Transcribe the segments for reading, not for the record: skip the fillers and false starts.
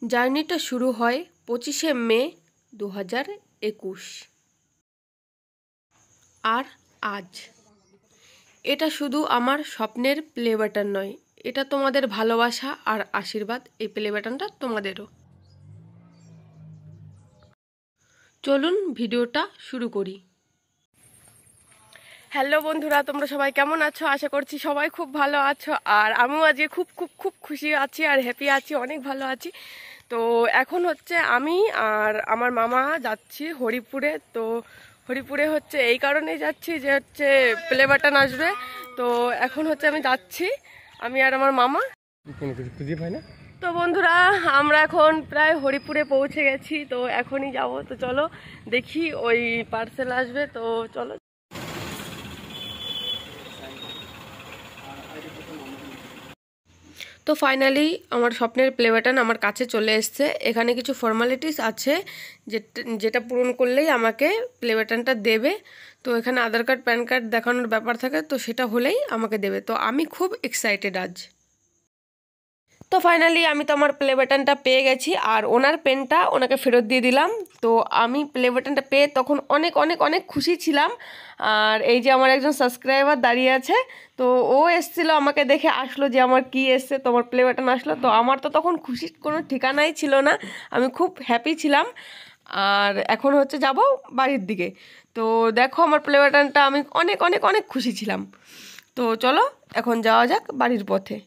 জার্নিটা শুরু হয় 25শে মে 2021 আর আজ এটা শুধু আমার স্বপ্নের প্লে বাটন নয়, এটা তোমাদের ভালোবাসা আর আশীর্বাদ। এই প্লে বাটনটা তোমাদেরও। চলুন ভিডিওটা শুরু করি। হ্যালো বন্ধুরা, তোমরা সবাই কেমন আছো? আশা করছি সবাই খুব ভালো আছো। আর আমিও আজকে খুব খুব খুব খুশি আছি আর হ্যাপি আছি, অনেক ভালো আছি। তো এখন হচ্ছে আমি আর আমার মামা যাচ্ছি হরিপুরে। তো হরিপুরে হচ্ছে এই কারণেই যাচ্ছি যে হচ্ছে প্লে বাটন আসবে। তো এখন হচ্ছে আমি যাচ্ছি, আমি আর আমার মামা। তো বন্ধুরা, আমরা এখন প্রায় হরিপুরে পৌঁছে গেছি। তো এখনই যাব। তো চলো দেখি ওই পার্সেল আসবে। তো চলো। তো ফাইনালি আমার স্বপ্নের প্লে বাটন আমার কাছে চলে এসছে। এখানে কিছু ফর্মালিটিস আছে যেটা পূরণ করলেই আমাকে প্লে বাটনটা দেবে। তো এখানে আধার কার্ড, প্যান কার্ড দেখানোর ব্যাপার থাকে, তো সেটা হলেই আমাকে দেবে। তো আমি খুব এক্সাইটেড আজ। তো ফাইনালি আমি তো আমার প্লে বাটনটা পেয়ে গেছি আর ওনার পেনটা ওনাকে ফেরত দিয়ে দিলাম। তো আমি প্লে বাটনটা পেয়ে তখন অনেক অনেক অনেক খুশি ছিলাম। আর এই যে আমার একজন সাবস্ক্রাইবার দাঁড়িয়ে আছে, তো ও এসেছিলো, আমাকে দেখে আসলো যে আমার কি এসছে, তোমার প্লে বাটন আসলো। তো আমার তো তখন খুশির কোনো ঠিকানাই ছিল না, আমি খুব হ্যাপি ছিলাম। আর এখন হচ্ছে যাব বাড়ির দিকে। তো দেখো আমার প্লে বাটনটা, আমি অনেক অনেক অনেক খুশি ছিলাম। তো চলো এখন যাওয়া যাক বাড়ির পথে।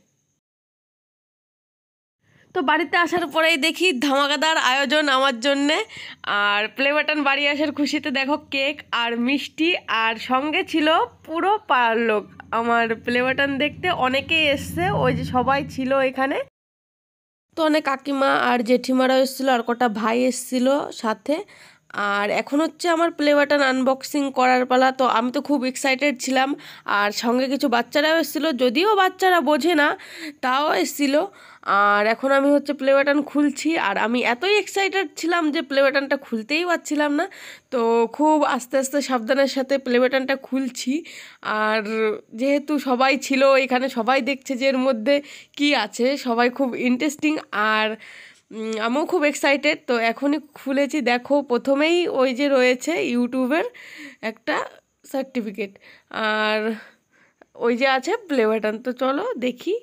তো বাড়িতে আসার পরেই দেখি ধামাকাদার আয়োজন আমার জন্যে। আর প্লে বাটন বাড়ি আসার খুশিতে দেখো কেক আর মিষ্টি, আর সঙ্গে ছিল পুরো পাড়ার লোক। আমার প্লে বাটন দেখতে অনেকেই এসছে, ওই যে সবাই ছিল এখানে। তো অনেক কাকিমা আর জেঠিমারাও এসেছিলো, আর কটা ভাই এসেছিলো সাথে। আর এখন হচ্ছে আমার প্লে বাটন আনবক্সিং করার পালা। তো আমি তো খুব এক্সাইটেড ছিলাম। আর সঙ্গে কিছু বাচ্চারাও এসেছিলো, যদিও বাচ্চারা বোঝে না, তাও এসেছিলো। আর এখন আমি হচ্ছে প্লে বাটন খুলছি, আর আমি এতই এক্সাইটেড ছিলাম যে প্লে বাটনটা খুলতেই পারছিলাম না। তো খুব আস্তে আস্তে সাবধানের সাথে প্লে বাটনটা খুলছি। আর যেহেতু সবাই ছিল এখানে, সবাই দেখছে যে এর মধ্যে কি আছে, সবাই খুব ইন্টারেস্টিং। আর আমিও খুব এক্সাইটেড। তো এখনই খুলেছি, দেখো প্রথমেই ওই যে রয়েছে ইউটিউবের একটা সার্টিফিকেট, আর ওই যে আছে প্লে বাটন। তো চলো দেখি।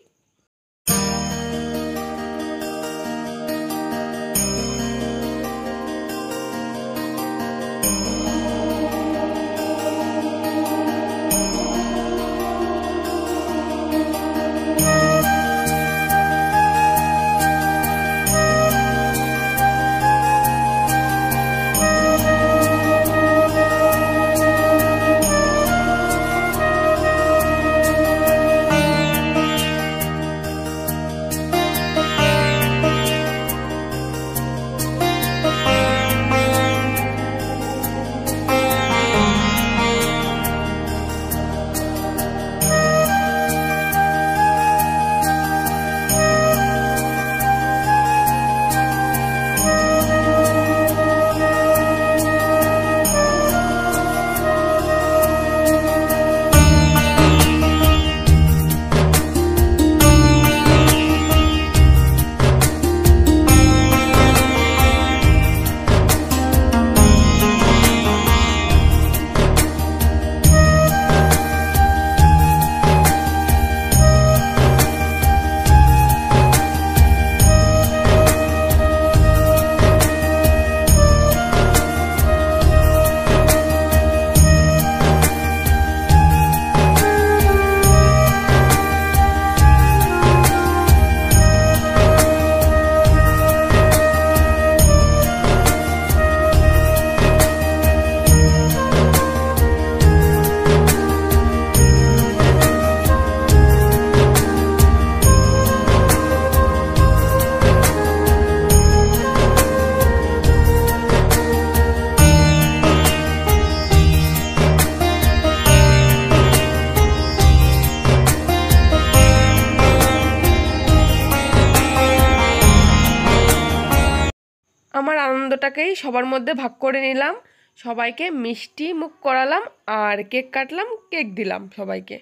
আমার আনন্দটাকেই সবার মধ্যে ভাগ করে নিলাম, সবাইকে মিষ্টি মুখ করালাম আর কেক কাটলাম, কেক দিলাম সবাইকে।